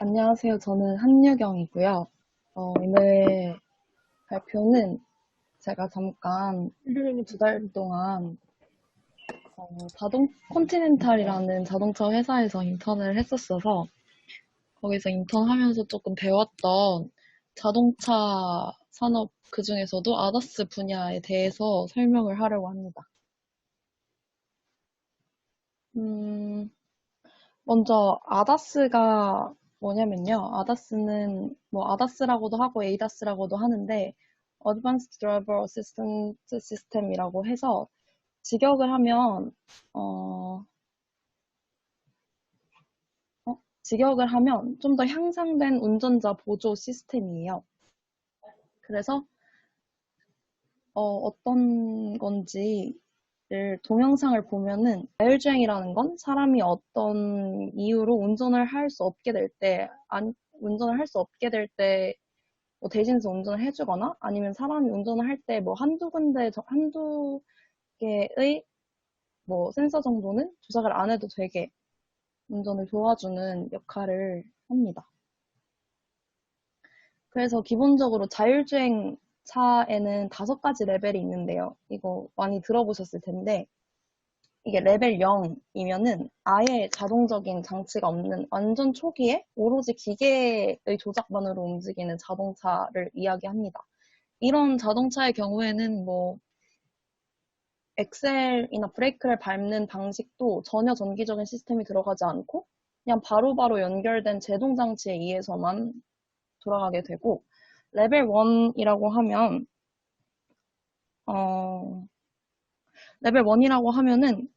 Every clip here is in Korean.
안녕하세요. 저는 한유경이고요. 오늘 발표는 제가 잠깐 2달 동안 컨티넨탈이라는 자동차 회사에서 인턴을 했었어서 거기서 인턴하면서 조금 배웠던 자동차 산업 그중에서도 아다스 분야에 대해서 설명을 하려고 합니다. 음, 먼저 아다스가 뭐냐면요. 아다스는 뭐 아다스라고도 하고 에이다스라고도 하는데 Advanced Driver Assistance System이라고 해서 직역을 하면 어, 직역을 하면 좀 더 향상된 운전자 보조 시스템이에요. 그래서 어떤 건지를 동영상을 보면은 자율주행이라는 건 사람이 어떤 이유로 운전을 할 수 없게 될 때, 운전을 할 수 없게 될 때, 뭐 대신해서 운전을 해주거나 아니면 사람이 운전을 할 때 뭐 한두 개의 뭐 센서 정도는 조작을 안 해도 되게 운전을 도와주는 역할을 합니다. 그래서 기본적으로 자율주행 차에는 5가지 레벨이 있는데요. 이거 많이 들어보셨을 텐데 이게 레벨 0이면은 아예 자동적인 장치가 없는 완전 초기에 오로지 기계의 조작만으로 움직이는 자동차를 이야기합니다. 이런 자동차의 경우에는 뭐 엑셀이나 브레이크를 밟는 방식도 전혀 전기적인 시스템이 들어가지 않고 그냥 바로바로 연결된 제동 장치에 의해서만 돌아가게 되고 레벨 1이라고 하면 어, 레벨 1이라고 하면은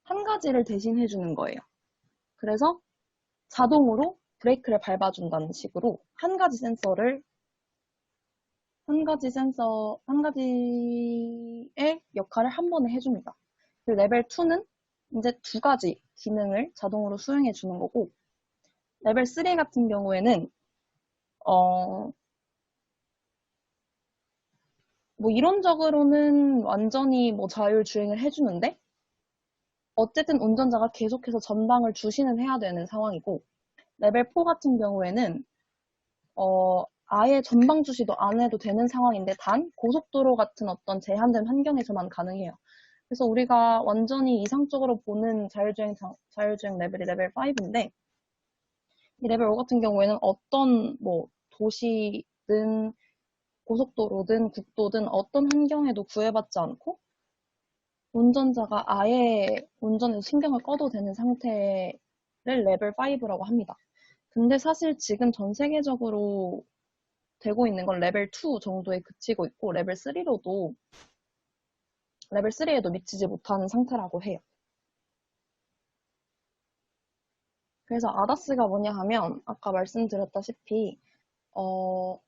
한 가지를 대신해 주는 거예요. 그래서 자동으로 브레이크를 밟아준다는 식으로 한 가지의 역할을 한 번에 해줍니다. 그리고 레벨 2는 이제 2가지 기능을 자동으로 수행해 주는 거고, 레벨 3 같은 경우에는, 뭐 이론적으로는 완전히 뭐 자율주행을 해주는데, 어쨌든 운전자가 계속해서 전방을 주시는 해야 되는 상황이고, 레벨 4 같은 경우에는, 아예 전방 주시도 안 해도 되는 상황인데, 단 고속도로 같은 어떤 제한된 환경에서만 가능해요. 그래서 우리가 완전히 이상적으로 보는 자율주행 레벨이 레벨 5인데, 이 레벨 5 같은 경우에는 어떤 뭐 도시든 고속도로든 국도든 어떤 환경에도 구애받지 않고 운전자가 아예 운전에서 신경을 꺼도 되는 상태를 레벨 5라고 합니다. 근데 사실 지금 전 세계적으로 되고 있는 건 레벨 2 정도에 그치고 있고 레벨 3에도 미치지 못하는 상태라고 해요. 그래서 아다스가 뭐냐 하면 아까 말씀드렸다시피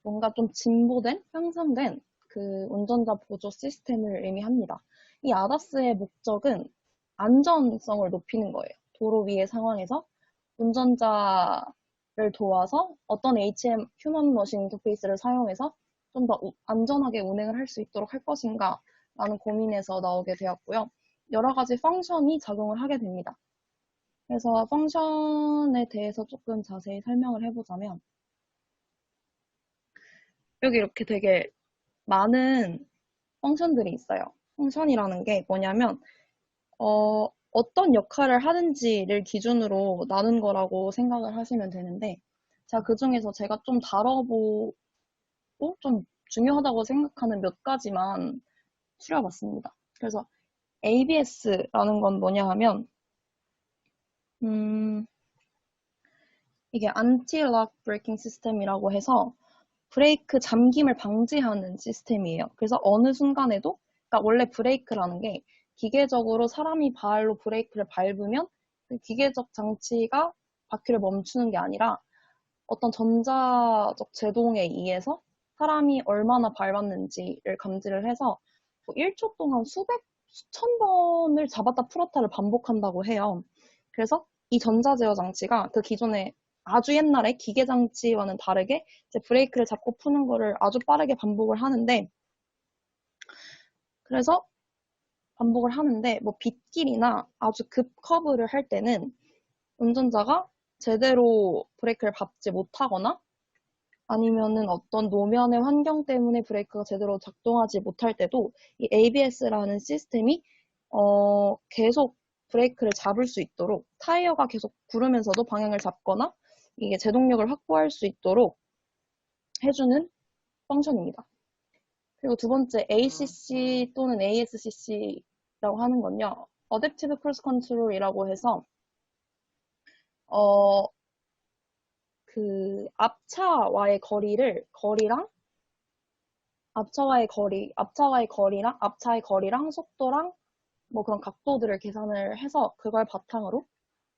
뭔가 좀 진보된, 향상된 그 운전자 보조 시스템을 의미합니다. 이 아다스의 목적은 안전성을 높이는 거예요. 도로 위의 상황에서 운전자를 도와서 어떤 HM, 휴먼 머신 인터페이스를 사용해서 좀 더 안전하게 운행을 할 수 있도록 할 것인가 라는 고민에서 나오게 되었고요. 여러 가지 펑션이 작용을 하게 됩니다. 그래서 펑션에 대해서 조금 자세히 설명을 해보자면 여기 이렇게 되게 많은 펑션들이 있어요. 펑션이라는 게 뭐냐면 어떤 역할을 하는지를 기준으로 나눈 거라고 생각을 하시면 되는데 자, 그중에서 제가 좀 다뤄보고 좀 중요하다고 생각하는 몇 가지만 추려봤습니다. 그래서 ABS라는 건 뭐냐 하면 이게 안티-락 브레이킹 시스템이라고 해서 브레이크 잠김을 방지하는 시스템이에요. 그래서 어느 순간에도, 그러니까 원래 브레이크라는 게 기계적으로 사람이 발로 브레이크를 밟으면 그 기계적 장치가 바퀴를 멈추는 게 아니라 어떤 전자적 제동에 의해서 사람이 얼마나 밟았는지를 감지를 해서 1초 동안 수천 번을 잡았다 풀었다를 반복한다고 해요. 그래서 이 전자제어 장치가 그 기존에 아주 옛날에 기계 장치와는 다르게 이제 브레이크를 잡고 푸는 거를 아주 빠르게 반복을 하는데 그래서 반복을 하는데 뭐 빗길이나 아주 급 커브를 할 때는 운전자가 제대로 브레이크를 밟지 못하거나 아니면은 어떤 노면의 환경 때문에 브레이크가 제대로 작동하지 못할 때도 이 ABS라는 시스템이 계속 브레이크를 잡을 수 있도록 타이어가 계속 구르면서도 방향을 잡거나 이게 제동력을 확보할 수 있도록 해주는 펑션입니다. 그리고 두 번째 ACC 또는 ASCC라고 하는 건요. Adaptive Cruise Control이라고 해서 그 앞차와의 거리랑 앞차의 거리랑 속도랑 뭐 그런 각도들을 계산을 해서 그걸 바탕으로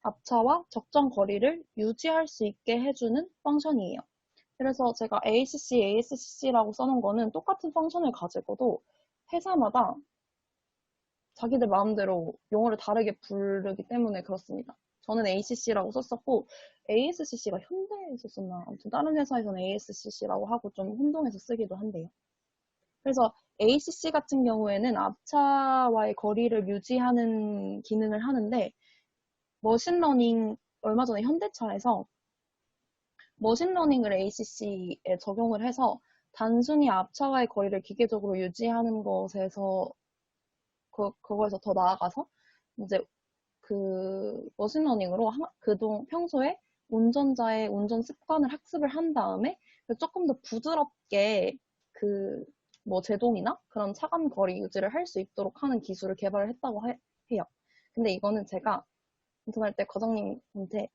앞차와 적정 거리를 유지할 수 있게 해주는 펑션이에요. 그래서 제가 ACC, ASCC라고 써놓은 거는 똑같은 펑션을 가지고도 회사마다 자기들 마음대로 용어를 다르게 부르기 때문에 그렇습니다. 저는 ACC라고 썼었고 ASCC가 현대에 썼었나 아무튼 다른 회사에서는 ASCC라고 하고 좀 혼동해서 쓰기도 한데요. 그래서 ACC 같은 경우에는 앞차와의 거리를 유지하는 기능을 하는데 머신러닝 얼마 전에 현대차에서 머신러닝을 ACC에 적용을 해서 단순히 앞차와의 거리를 기계적으로 유지하는 것에서 그거에서 더 나아가서 이제 그 머신러닝으로 평소에 운전자의 운전 습관을 학습을 한 다음에 조금 더 부드럽게 그 뭐 제동이나 그런 차간 거리 유지를 할 수 있도록 하는 기술을 개발을 했다고 해요. 근데 이거는 제가 인턴할 때 과장님한테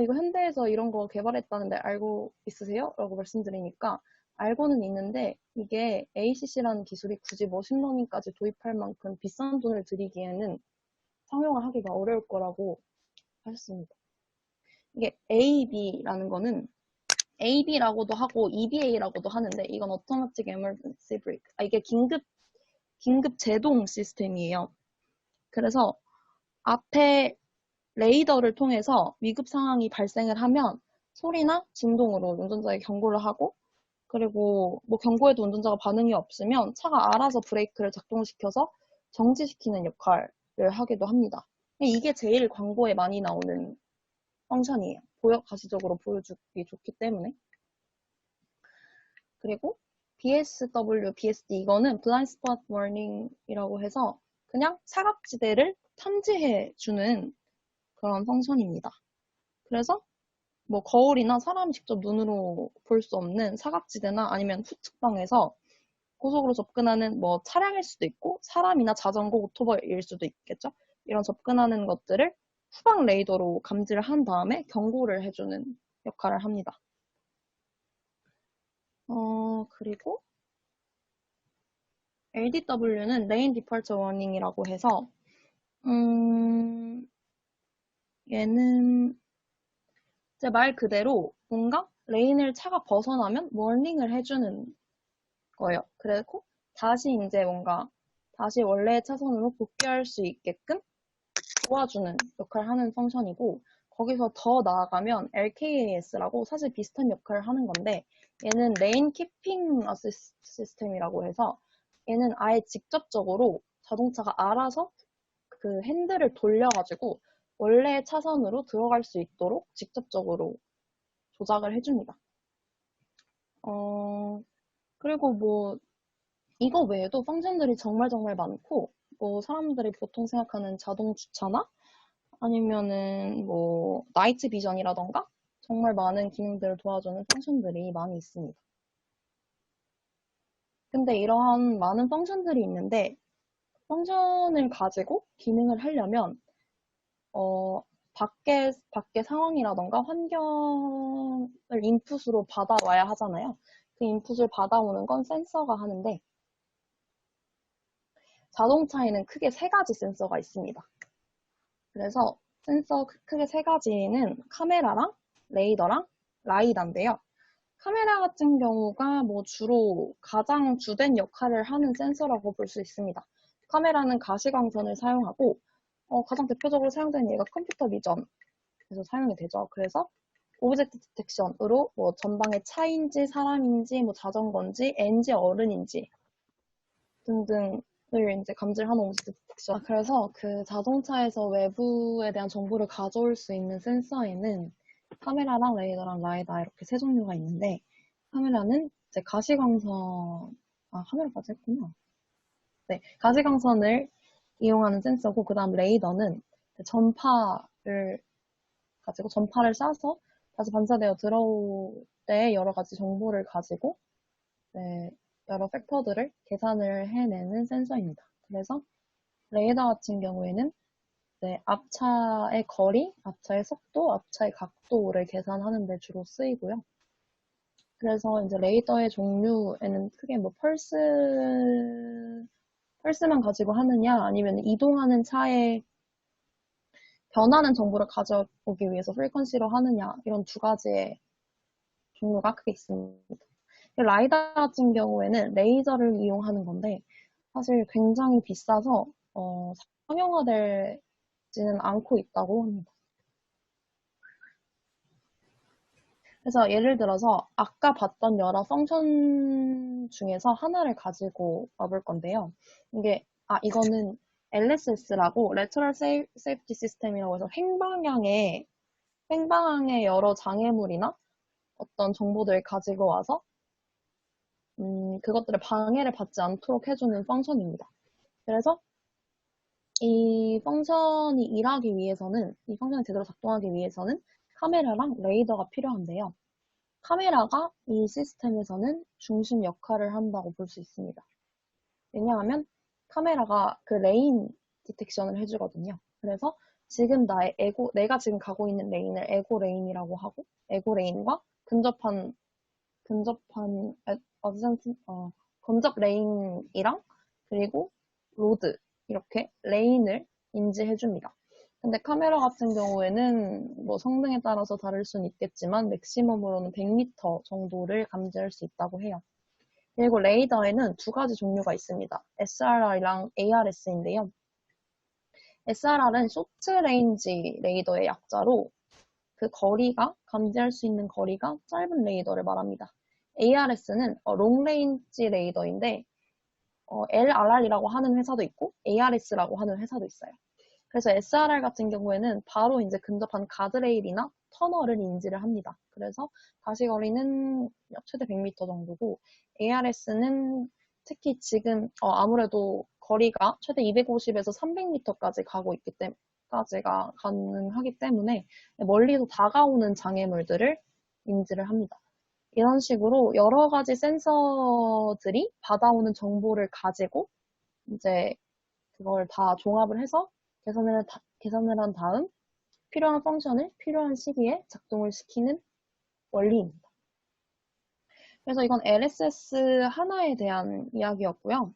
이거 현대에서 이런 거 개발했다는데 알고 있으세요? 라고 말씀드리니까 알고는 있는데 이게 ACC라는 기술이 굳이 머신러닝까지 도입할 만큼 비싼 돈을 들이기에는 상용을 하기가 어려울 거라고 하셨습니다. 이게 AB라는 거는 AB라고도 하고 EBA라고도 하는데 이건 Automatic Emergency Brake. 이게 긴급 제동 시스템이에요. 그래서 앞에 레이더를 통해서 위급 상황이 발생을 하면 소리나 진동으로 운전자에게 경고를 하고 그리고 뭐 경고에도 운전자가 반응이 없으면 차가 알아서 브레이크를 작동시켜서 정지시키는 역할을 하기도 합니다. 이게 제일 광고에 많이 나오는 펑션이에요. 가시적으로 보여주기 좋기 때문에. 그리고 BSW, BSD 이거는 Blind Spot Warning이라고 해서 그냥 사각지대를 탐지해주는 그런 펑션입니다. 그래서 뭐 거울이나 사람이 직접 눈으로 볼 수 없는 사각지대나 아니면 후측방에서 고속으로 접근하는 뭐 차량일 수도 있고 사람이나 자전거, 오토바이일 수도 있겠죠. 이런 접근하는 것들을 후방 레이더로 감지를 한 다음에 경고를 해주는 역할을 합니다. 그리고 LDW는 Lane Departure Warning이라고 해서 얘는 제 말 그대로 뭔가 레인을 차가 벗어나면 워닝을 해주는 거예요. 그리고 다시 이제 뭔가 다시 원래의 차선으로 복귀할 수 있게끔 도와주는 역할을 하는 펑션이고 거기서 더 나아가면 LKAS라고 사실 비슷한 역할을 하는 건데 얘는 레인 키핑 어시스트 시스템이라고 해서 얘는 아예 직접적으로 자동차가 알아서 그 핸들을 돌려가지고 원래의 차선으로 들어갈 수 있도록 직접적으로 조작을 해줍니다. 그리고 뭐 이거 외에도 펑션들이 정말 많고 뭐 사람들이 보통 생각하는 자동 주차나 아니면은 뭐 나이트 비전이라던가 정말 많은 기능들을 도와주는 펑션들이 많이 있습니다. 근데 이러한 많은 펑션들이 있는데 펑션을 가지고 기능을 하려면 밖에 상황이라던가 환경을 인풋으로 받아와야 하잖아요. 그 인풋을 받아오는 건 센서가 하는데 자동차에는 크게 3가지 센서가 있습니다. 그래서 센서 크게 3가지는 카메라랑 레이더랑 라이다인데요. 카메라 같은 경우가 뭐 주로 가장 주된 역할을 하는 센서라고 볼 수 있습니다. 카메라는 가시광선을 사용하고 가장 대표적으로 사용되는 예가 컴퓨터 비전에서 사용이 되죠. 그래서 오브젝트 디텍션으로 뭐 전방에 차인지 사람인지 뭐 자전거인지 애인지 어른인지 등등을 이제 감지를 하는 오브젝트 디텍션. 그래서 그 자동차에서 외부에 대한 정보를 가져올 수 있는 센서에는 카메라랑 레이더랑 라이다 이렇게 세 종류가 있는데, 카메라는 이제 가시광선, 카메라까지 했구나. 네, 가시광선을 이용하는 센서고, 그 다음 레이더는 전파를 가지고, 전파를 쏴서 다시 반사되어 들어올 때 여러 가지 정보를 가지고, 네, 여러 팩터들을 계산을 해내는 센서입니다. 그래서 레이더 같은 경우에는 네, 앞차의 거리, 앞차의 속도, 앞차의 각도를 계산하는 데 주로 쓰이고요. 그래서 이제 레이더의 종류에는 크게 뭐 펄스만 가지고 하느냐, 아니면 이동하는 차의 변하는 정보를 가져오기 위해서 프리퀀시로 하느냐, 이런 두 가지의 종류가 크게 있습니다. 라이다 같은 경우에는 레이저를 이용하는 건데, 사실 굉장히 비싸서, 상용화되지는 않고 있다고 합니다. 그래서 예를 들어서 아까 봤던 여러 펑션 중에서 하나를 가지고 와볼 건데요. 이거는 LSS라고 Lateral Safety System이라고 해서 횡방향의 여러 장애물이나 어떤 정보들을 가지고 와서 그것들의 방해를 받지 않도록 해주는 펑션입니다. 그래서 이 펑션이 제대로 작동하기 위해서는 카메라랑 레이더가 필요한데요. 카메라가 이 시스템에서는 중심 역할을 한다고 볼 수 있습니다. 왜냐하면 카메라가 그 레인 디텍션을 해주거든요. 그래서 지금 내가 지금 가고 있는 레인을 에고 레인이라고 하고, 에고 레인과 근접한 건접 레인이랑 그리고 로드 이렇게 레인을 인지해줍니다. 근데 카메라 같은 경우에는 뭐 성능에 따라서 다를 수는 있겠지만 맥시멈으로는 100m 정도를 감지할 수 있다고 해요. 그리고 레이더에는 두 가지 종류가 있습니다. SRR이랑 ARS인데요. SRR은 쇼트 레인지 레이더의 약자로 그 감지할 수 있는 거리가 짧은 레이더를 말합니다. ARS는 롱 레인지 레이더인데 LRR이라고 하는 회사도 있고 ARS라고 하는 회사도 있어요. 그래서 SRR 같은 경우에는 바로 이제 근접한 가드레일이나 터널을 인지를 합니다. 그래서 가시거리는 최대 100m 정도고, ARS는 특히 지금 아무래도 거리가 최대 250에서 300m까지 까지가 가능하기 때문에 멀리서 다가오는 장애물들을 인지를 합니다. 이런 식으로 여러 가지 센서들이 받아오는 정보를 가지고 이제 그걸 다 종합을 해서 계산을 한 다음 필요한 펑션을 필요한 시기에 작동을 시키는 원리입니다. 그래서 이건 LSS 하나에 대한 이야기였고요.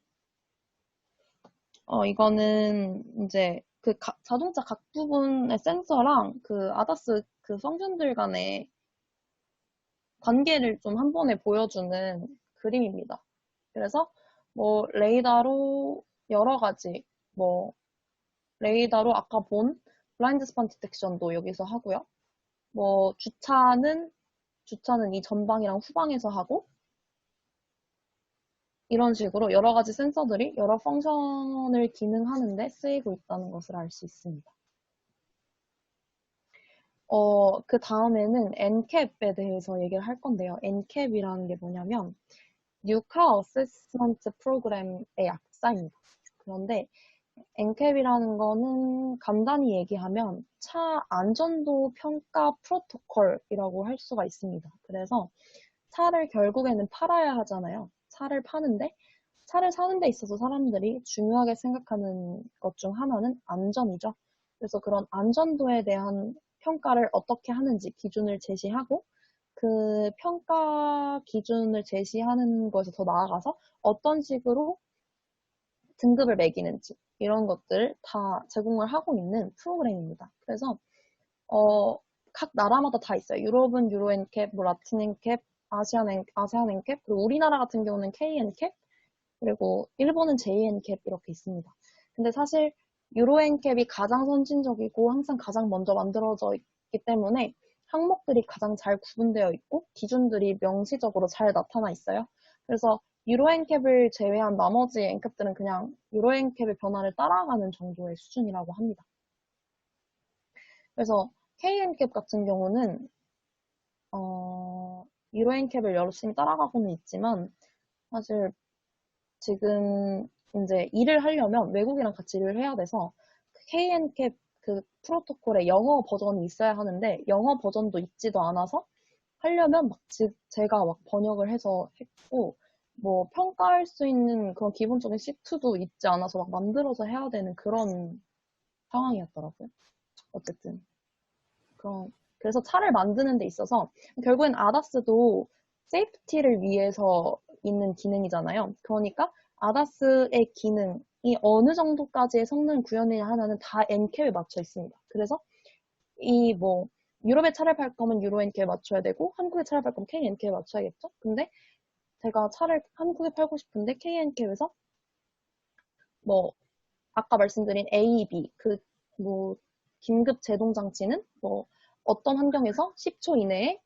이거는 이제 그 자동차 각 부분의 센서랑 그 ADAS 그 펑션들 간의 관계를 좀 한 번에 보여주는 그림입니다. 그래서 뭐 레이더로 여러 가지 레이더로 아까 본 블라인드 스팟 디텍션도 여기서 하고요. 뭐 주차는 이 전방이랑 후방에서 하고, 이런 식으로 여러 가지 센서들이 여러 펑션을 기능하는데 쓰이고 있다는 것을 알 수 있습니다. 그 다음에는 NCAP에 대해서 얘기를 할 건데요. NCAP이라는 게 뭐냐면 New Car Assessment Program의 약자입니다. 그런데 NCAP이라는 거는 간단히 얘기하면 차 안전도 평가 프로토콜이라고 할 수가 있습니다. 그래서 차를 결국에는 팔아야 하잖아요. 차를 파는데 차를 사는 데 있어서 사람들이 중요하게 생각하는 것 중 하나는 안전이죠. 그래서 그런 안전도에 대한 평가를 어떻게 하는지 기준을 제시하고, 그 평가 기준을 제시하는 것에서 더 나아가서 어떤 식으로 등급을 매기는지 이런 것들을 다 제공을 하고 있는 프로그램입니다. 그래서 각 나라마다 다 있어요. 유럽은 유로 엔캡, 뭐 라틴 엔캡, 아시안 엔캡, 그리고 우리나라 같은 경우는 K 엔캡, 그리고 일본은 J 엔캡 이렇게 있습니다. 근데 사실 유로 엔캡이 가장 선진적이고 항상 가장 먼저 만들어져 있기 때문에 항목들이 가장 잘 구분되어 있고 기준들이 명시적으로 잘 나타나 있어요. 그래서 유로 엔캡을 제외한 나머지 엔캡들은 그냥 유로 엔캡의 변화를 따라가는 정도의 수준이라고 합니다. 그래서 K 엔캡 같은 경우는 유로엔캡을 열심히 따라가고는 있지만 사실 지금 이제 일을 하려면 외국이랑 같이 일을 해야 돼서 KN캡 그 프로토콜에 영어 버전이 있어야 하는데 영어 버전도 있지도 않아서 하려면 막 제가 막 번역을 해서 했고 뭐 평가할 수 있는 그런 기본적인 시트도 있지 않아서 막 만들어서 해야 되는 그런 상황이었더라고요. 어쨌든 그래서 차를 만드는 데 있어서 결국엔 아다스도 세이프티를 위해서 있는 기능이잖아요. 그러니까 아다스의 기능이 어느 정도까지의 성능 구현이냐 하나는 다 엔캡에 맞춰 있습니다. 그래서 이 뭐 유럽에 차를 팔 거면 유로 엔캡에 맞춰야 되고 한국에 차를 팔 거면 K 엔캡에 맞춰야겠죠. 근데 제가 차를 한국에 팔고 싶은데 K 엔캡에서 뭐 아까 말씀드린 A, B 그 뭐 긴급 제동 장치는 뭐 어떤 환경에서 10초 이내에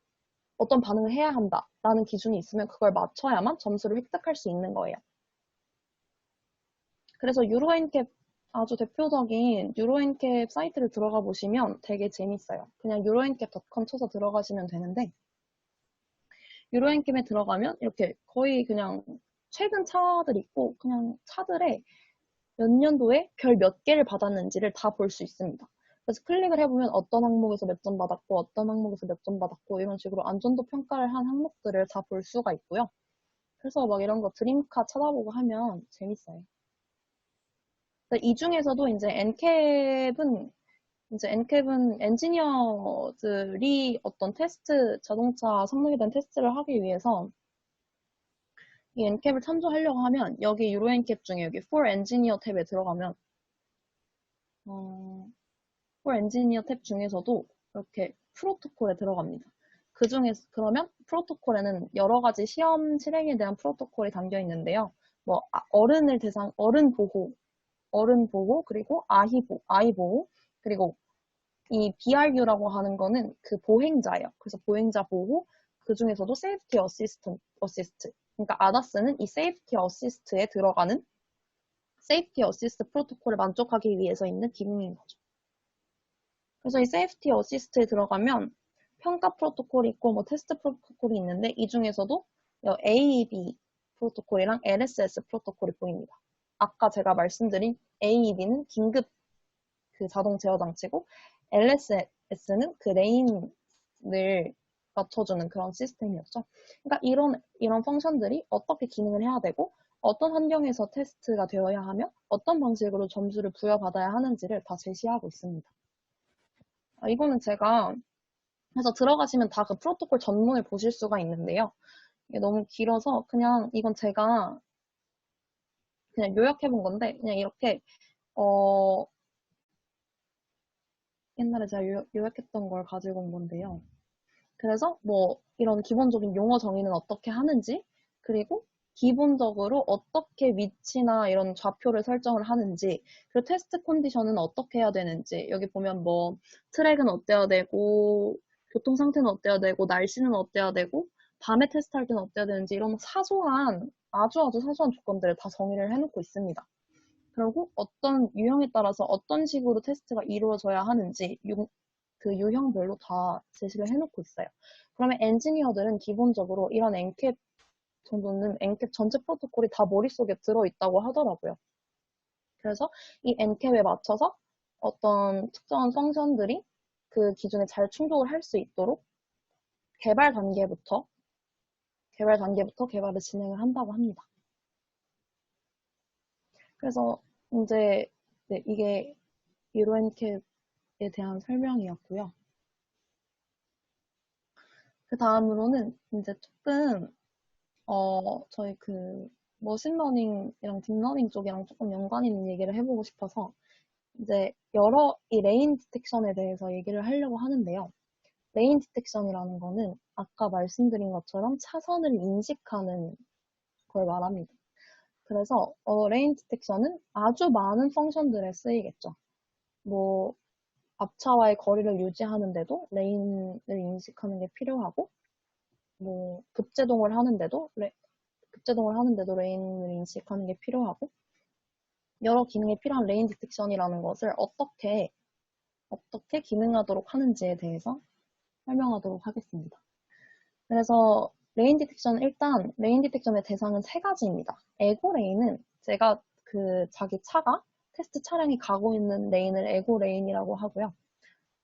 어떤 반응을 해야 한다라는 기준이 있으면 그걸 맞춰야만 점수를 획득할 수 있는 거예요. 그래서 유로엔캡 아주 대표적인 유로엔캡 사이트를 들어가 보시면 되게 재밌어요. 그냥 유로엔캡.com 쳐서 들어가시면 되는데 유로엔캡에 들어가면 이렇게 거의 그냥 최근 차들 있고 그냥 차들의 몇 년도에 별 몇 개를 받았는지를 다 볼 수 있습니다. 그래서 클릭을 해보면 어떤 항목에서 몇 점 받았고 어떤 항목에서 몇 점 받았고 이런 식으로 안전도 평가를 한 항목들을 다 볼 수가 있고요. 그래서 막 이런 거 드림카 찾아보고 하면 재밌어요. 이 중에서도 이제 엔캡은 엔지니어들이 어떤 테스트, 자동차 성능에 대한 테스트를 하기 위해서 이 엔캡을 참조하려고 하면 여기 유로 엔캡 중에 여기 For Engineer 탭에 들어가면 For Engineer 탭 중에서도 이렇게 프로토콜에 들어갑니다. 그 중에서 그러면 프로토콜에는 여러 가지 시험 실행에 대한 프로토콜이 담겨 있는데요. 뭐 어른 보호 그리고 아이 보호 그리고 이 BRU라고 하는 거는 그 보행자예요. 그래서 보행자 보호 그 중에서도 세이프티 어시스트 그러니까 아다스는 이 세이프티 어시스트에 들어가는 세이프티 어시스트 프로토콜을 만족하기 위해서 있는 기능인 거죠. 그래서 이 세이프티 어시스트에 들어가면 평가 프로토콜이 있고 뭐 테스트 프로토콜이 있는데 이 중에서도 AEB 프로토콜이랑 LSS 프로토콜이 보입니다. 아까 제가 말씀드린 AEB는 긴급 그 자동 제어 장치고 LSS는 그 레인을 맞춰주는 그런 시스템이었죠. 그러니까 이런 펑션들이 어떻게 기능을 해야 되고 어떤 환경에서 테스트가 되어야 하며 어떤 방식으로 점수를 부여받아야 하는지를 다 제시하고 있습니다. 이거는 제가 그래서 들어가시면 다 그 프로토콜 전문을 보실 수가 있는데요. 이게 너무 길어서 그냥 이건 제가 그냥 요약해 본 건데 그냥 이렇게 옛날에 제가 요약했던 걸 가지고 온 건데요. 그래서 뭐 이런 기본적인 용어 정의는 어떻게 하는지 그리고 기본적으로 어떻게 위치나 이런 좌표를 설정을 하는지 그리고 테스트 컨디션은 어떻게 해야 되는지 여기 보면 뭐 트랙은 어때야 되고 교통 상태는 어때야 되고 날씨는 어때야 되고 밤에 테스트할 때는 어때야 되는지 이런 사소한 아주 사소한 조건들을 다 정의를 해놓고 있습니다. 그리고 어떤 유형에 따라서 어떤 식으로 테스트가 이루어져야 하는지 그 유형별로 다 제시를 해놓고 있어요. 그러면 엔지니어들은 기본적으로 이런 엔캡 정도는 엔캡 전체 프로토콜이 다 머릿속에 들어있다고 하더라고요. 그래서 이 엔캡에 맞춰서 어떤 특정한 펑션들이 그 기준에 잘 충족을 할 수 있도록 개발 단계부터 개발을 진행을 한다고 합니다. 그래서 이제 네, 이게 유로엔캡에 대한 설명이었고요. 그 다음으로는 이제 조금 저희 그 머신러닝이랑 딥러닝 쪽이랑 조금 연관 있는 얘기를 해보고 싶어서 이제 이 레인 디텍션에 대해서 얘기를 하려고 하는데요. 레인 디텍션이라는 거는 아까 말씀드린 것처럼 차선을 인식하는 걸 말합니다. 그래서 레인 디텍션은 아주 많은 펑션들에 쓰이겠죠. 뭐 앞차와의 거리를 유지하는데도 레인을 인식하는 게 필요하고 뭐 급제동을 하는데도 레인을 인식하는 게 필요하고 여러 기능에 필요한 레인 디텍션이라는 것을 어떻게 기능하도록 하는지에 대해서 설명하도록 하겠습니다. 그래서 레인 디텍션 일단 레인 디텍션의 대상은 세 가지입니다. 에고 레인은 제가 그 자기 차가 테스트 차량이 가고 있는 레인을 에고 레인이라고 하고요.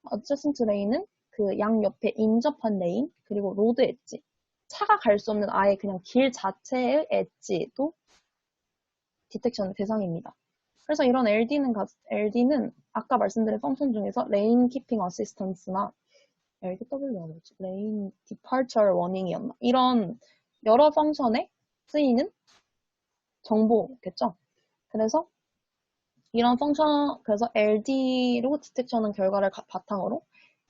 어저센트 레인은 그 양 옆에 인접한 레인 그리고 로드 엣지 차가 갈 수 없는 아예 그냥 길 자체의 엣지도 디텍션의 대상입니다. 그래서 이런 LD는 아까 말씀드린 펑션 중에서 레인 키핑 어시스턴스나 LDW가 뭐지? 레인 디파처 워닝이었나? 이런 여러 펑션에 쓰이는 정보겠죠. 그래서 이런 펑션, 그래서 LD로 디텍션한 결과를 바탕으로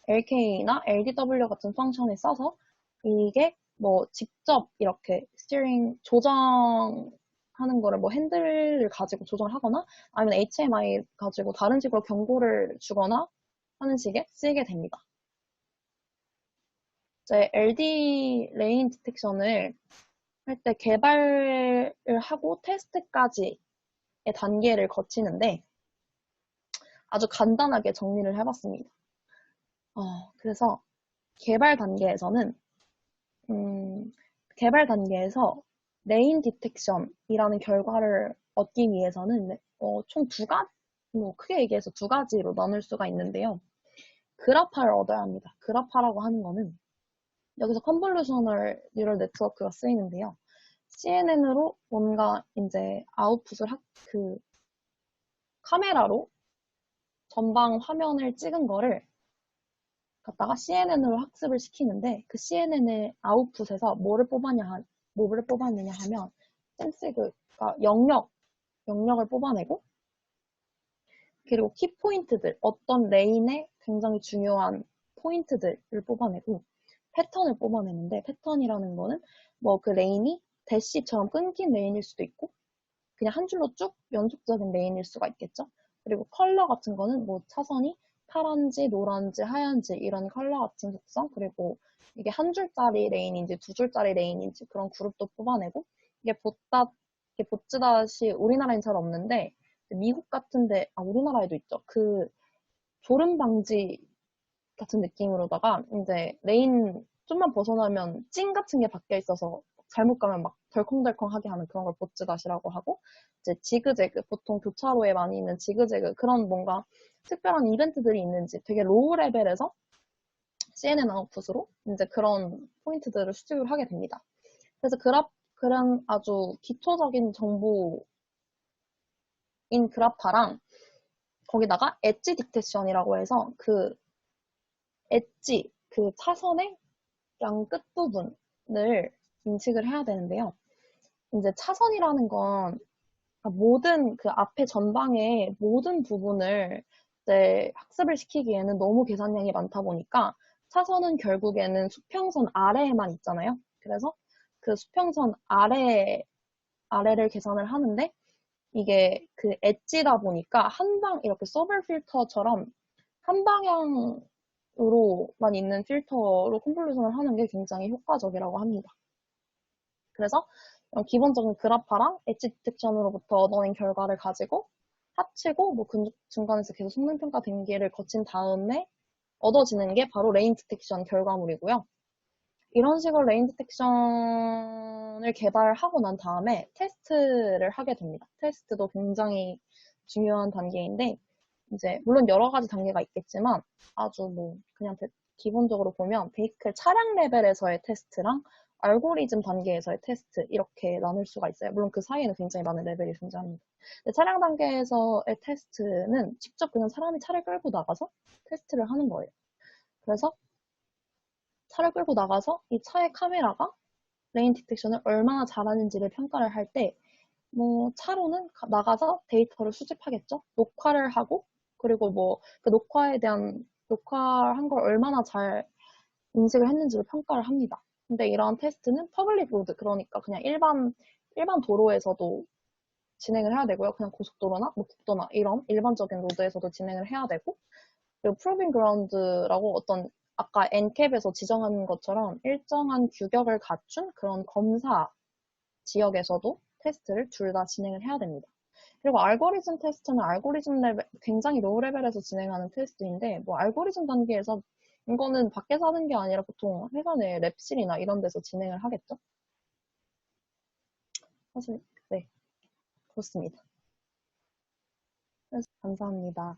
LK나 LDW 같은 펑션을 써서 이게 뭐 직접 이렇게 스티어링 조정하는 거를 뭐 핸들을 가지고 조정을 하거나 아니면 HMI 가지고 다른 식으로 경고를 주거나 하는 식에 쓰이게 됩니다. 이제 LD 레인 디텍션을 할 때 개발을 하고 테스트까지의 단계를 거치는데 아주 간단하게 정리를 해봤습니다. 그래서 개발 단계에서는 개발 단계에서 레인 디텍션이라는 결과를 얻기 위해서는 총 두 가지, 뭐 크게 얘기해서 두 가지로 나눌 수가 있는데요. 그라파를 얻어야 합니다. 그라파라고 하는 거는 여기서 컨볼루셔널 뉴럴 네트워크가 쓰이는데요. CNN으로 뭔가 이제 아웃풋을 그 카메라로 전방 화면을 찍은 거를 갖다가 CNN으로 학습을 시키는데 그 CNN의 아웃풋에서 뭐를 뽑아내냐 하면 센스그가 영역을 뽑아내고 그리고 키포인트들 어떤 레인에 굉장히 중요한 포인트들을 뽑아내고 패턴을 뽑아내는데 패턴이라는 거는 뭐 그 레인이 대시처럼 끊긴 레인일 수도 있고 그냥 한 줄로 쭉 연속적인 레인일 수가 있겠죠. 그리고 컬러 같은 거는 뭐 차선이 파란지, 노란지, 하얀지 이런 컬러 같은 속성 그리고 이게 한 줄짜리 레인인지 두 줄짜리 레인인지 그런 그룹도 뽑아내고 이게 보츠닷이 우리나라엔 잘 없는데 미국 같은데 우리나라에도 있죠. 그 졸음 방지 같은 느낌으로다가 이제 레인 좀만 벗어나면 찡 같은 게 박혀 있어서 잘못 가면 막 덜컹덜컹하게 하는 그런 걸 보츠닷이라고 하고 이제 지그재그 보통 교차로에 많이 있는 지그재그 그런 뭔가 특별한 이벤트들이 있는지 되게 로우 레벨에서 CNN 아웃풋으로 이제 그런 포인트들을 수집을 하게 됩니다. 그래서 그런 아주 기초적인 정보인 그래파랑 거기다가 엣지 디텍션이라고 해서 그 엣지, 그 차선의 양 끝부분을 인식을 해야 되는데요. 이제 차선이라는 건 모든 그 앞에 전방의 모든 부분을 이제 학습을 시키기에는 너무 계산량이 많다 보니까 차선은 결국에는 수평선 아래에만 있잖아요. 그래서 그 수평선 아래를 계산을 하는데 이게 그 엣지다 보니까 이렇게 서블 필터처럼 한 방향으로만 있는 필터로 컨볼루션을 하는 게 굉장히 효과적이라고 합니다. 그래서 기본적인 그래파랑 엣지 디텍션으로부터 얻어낸 결과를 가지고 합치고 뭐 중간에서 계속 성능 평가 단계를 거친 다음에 얻어지는 게 바로 레인 디텍션 결과물이고요. 이런 식으로 레인 디텍션을 개발하고 난 다음에 테스트를 하게 됩니다. 테스트도 굉장히 중요한 단계인데 이제 물론 여러 가지 단계가 있겠지만 아주 뭐 그냥 기본적으로 보면 베이클 차량 레벨에서의 테스트랑 알고리즘 단계에서의 테스트 이렇게 나눌 수가 있어요. 물론 그 사이에는 굉장히 많은 레벨이 존재합니다. 근데 차량 단계에서의 테스트는 직접 그냥 사람이 차를 끌고 나가서 테스트를 하는 거예요. 그래서 차를 끌고 나가서 이 차의 카메라가 레인 디텍션을 얼마나 잘하는지를 평가를 할 때, 뭐, 차로는 나가서 데이터를 수집하겠죠? 녹화를 하고, 그리고 뭐, 그 녹화한 걸 얼마나 잘 인식을 했는지를 평가를 합니다. 근데 이러한 테스트는 퍼블릭 로드, 그러니까 그냥 일반 도로에서도 진행을 해야 되고요. 그냥 고속도로나 뭐 국도나 이런 일반적인 로드에서도 진행을 해야 되고, 그리고 프로빙 그라운드라고 어떤 아까 NCAP에서 지정한 것처럼 일정한 규격을 갖춘 그런 검사 지역에서도 테스트를 둘 다 진행을 해야 됩니다. 그리고 알고리즘 테스트는 알고리즘 레벨, 굉장히 로우 레벨에서 진행하는 테스트인데, 뭐 알고리즘 단계에서 이거는 밖에서 하는 게 아니라 보통 회사 내 랩실이나 이런 데서 진행을 하겠죠? 사실, 네, 그렇습니다. 그래서 감사합니다.